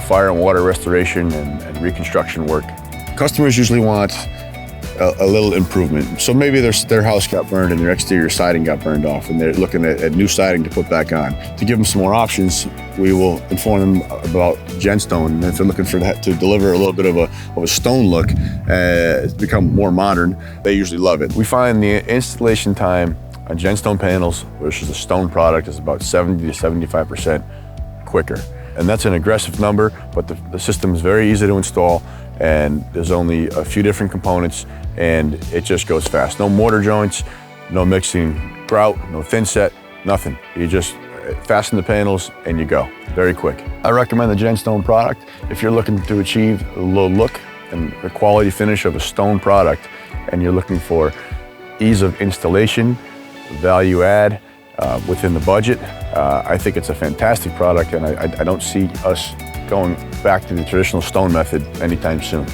fire and water restoration and reconstruction work. Customers usually want a little improvement. So maybe their house got burned and their exterior siding got burned off and they're looking at new siding to put back on. To give them some more options, we will inform them about GenStone. And if they're looking for that to deliver a little bit of a stone look, become more modern, they usually love it. We find the installation time on GenStone panels, which is a stone product, is about 70 to 75% quicker. And that's an aggressive number, but the system is very easy to install, and there's only a few different components, and it just goes fast. No mortar joints, no mixing grout, no thin set, nothing. You just fasten the panels and you go, very quick. I recommend the GenStone product if you're looking to achieve a low look and the quality finish of a stone product, and you're looking for ease of installation, value add within the budget. I think it's a fantastic product, and I don't see us going back to the traditional stone method anytime soon.